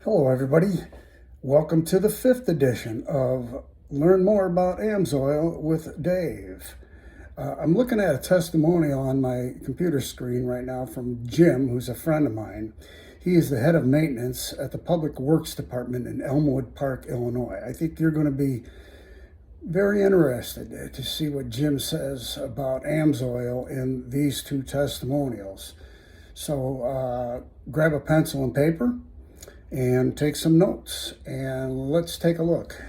Hello, everybody. Welcome to the 5th edition of Learn More About AMSOIL with Dave. I'm looking at a testimonial on my computer screen right now from Jim, who's a friend of mine. He is the head of maintenance at the Public Works Department in Elmwood Park, Illinois. I think you're going to be very interested to see what Jim says about AMSOIL in these two testimonials. So grab a pencil and paper and take some notes, and let's take a look.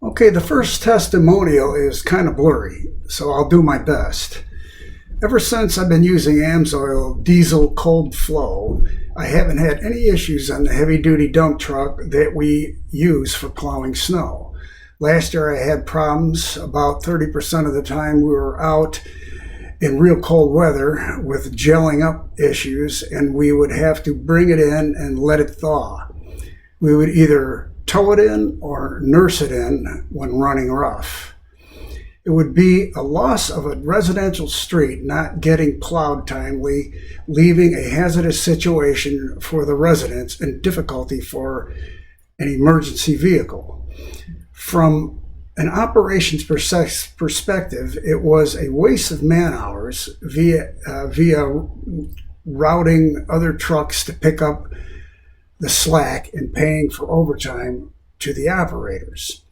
Okay, the first testimonial is kind of blurry, so I'll do my best. Ever since I've been using AMSOIL diesel cold flow, I haven't had any issues on the heavy-duty dump truck that we use for plowing snow. Last year I had problems about 30% of the time we were out in real cold weather with gelling up issues, and we would have to bring it in and let it thaw. We would either tow it in or nurse it in when running rough. It would be a loss of a residential street not getting plowed timely, leaving a hazardous situation for the residents and difficulty for an emergency vehicle. From an operations perspective, it was a waste of man hours via routing other trucks to pick up the slack and paying for overtime to the operators.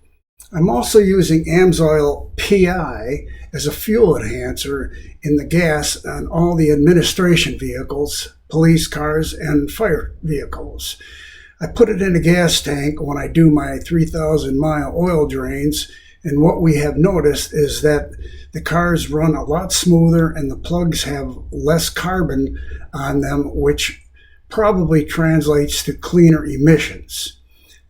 I'm also using AMSOIL PI as a fuel enhancer in the gas on all the administration vehicles, police cars, and fire vehicles. I put it in a gas tank when I do my 3,000-mile oil drains, and what we have noticed is that the cars run a lot smoother and the plugs have less carbon on them, which probably translates to cleaner emissions.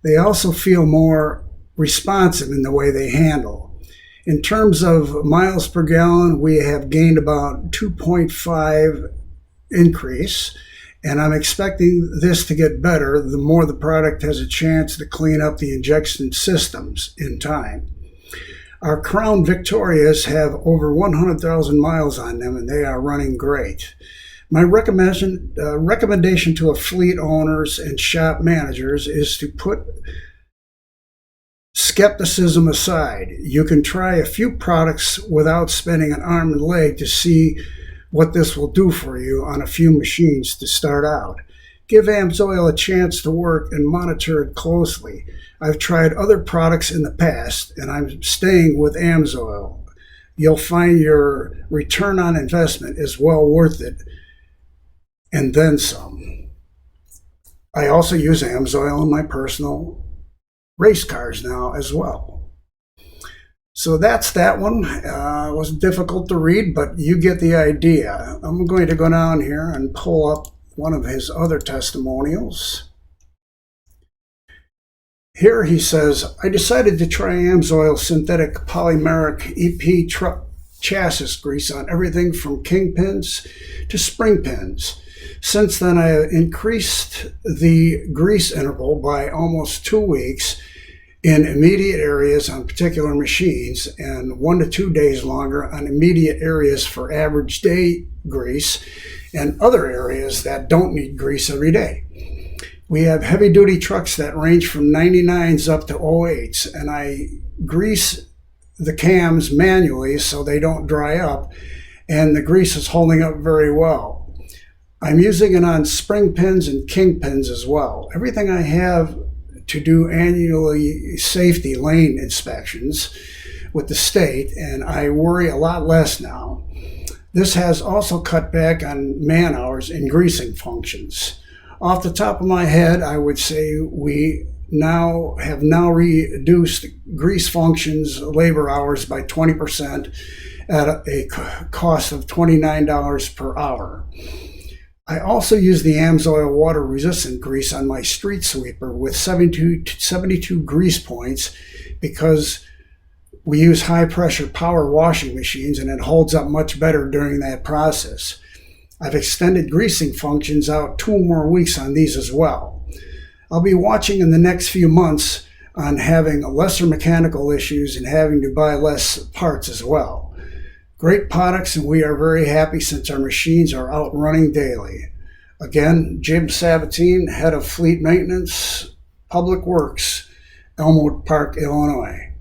They also feel more responsive in the way they handle. In terms of miles per gallon, we have gained about 2.5 increase, and I'm expecting this to get better the more the product has a chance to clean up the injection systems in time. Our Crown Victorias have over 100,000 miles on them, and they are running great. My recommendation to a fleet owners and shop managers is to put skepticism aside. You can try a few products without spending an arm and leg to see what this will do for you on a few machines to start out. Give AMSOIL a chance to work and monitor it closely. I've tried other products in the past, and I'm staying with AMSOIL. You'll find your return on investment is well worth it, and then some. I also use AMSOIL in my personal race cars now as well. So that's that one. It was difficult to read, but you get the idea. I'm going to go down here and pull up one of his other testimonials. Here he says, I decided to try AMSOIL synthetic polymeric EP truck chassis grease on everything from kingpins to spring pins. Since then, I have increased the grease interval by almost 2 weeks in immediate areas on particular machines, and 1 to 2 days longer on immediate areas for average day grease and other areas that don't need grease every day. We have heavy duty trucks that range from 99s up to 08s, and I grease the cams manually so they don't dry up, and the grease is holding up very well. I'm using it on spring pins and kingpins as well. Everything I have to do annually safety lane inspections with the state, and I worry a lot less now. This has also cut back on man hours in greasing functions. Off the top of my head, I would say we have reduced grease functions labor hours by 20% at a cost of $29 per hour. I also use the AMSOIL water resistant grease on my street sweeper with 72 grease points because we use high pressure power washing machines, and it holds up much better during that process. I've extended greasing functions out 2 more weeks on these as well. I'll be watching in the next few months on having lesser mechanical issues and having to buy less parts as well. Great products, and we are very happy since our machines are out running daily. Again, Jim Sabatine, Head of Fleet Maintenance, Public Works, Elmwood Park, Illinois.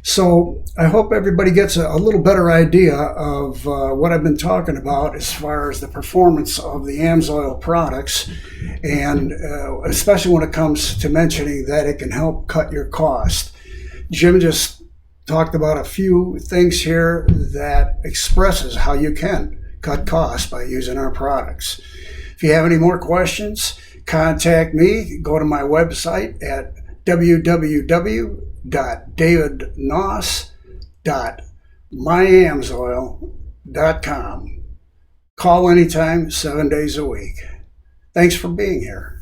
So I hope everybody gets a little better idea of what I've been talking about as far as the performance of the AMSOIL products, and especially when it comes to mentioning that it can help cut your cost. Jim just talked about a few things here that expresses how you can cut costs by using our products. If you have any more questions, contact me. Go to my website at www.davidnoss.myamsoil.com. Call anytime, 7 days a week. Thanks for being here.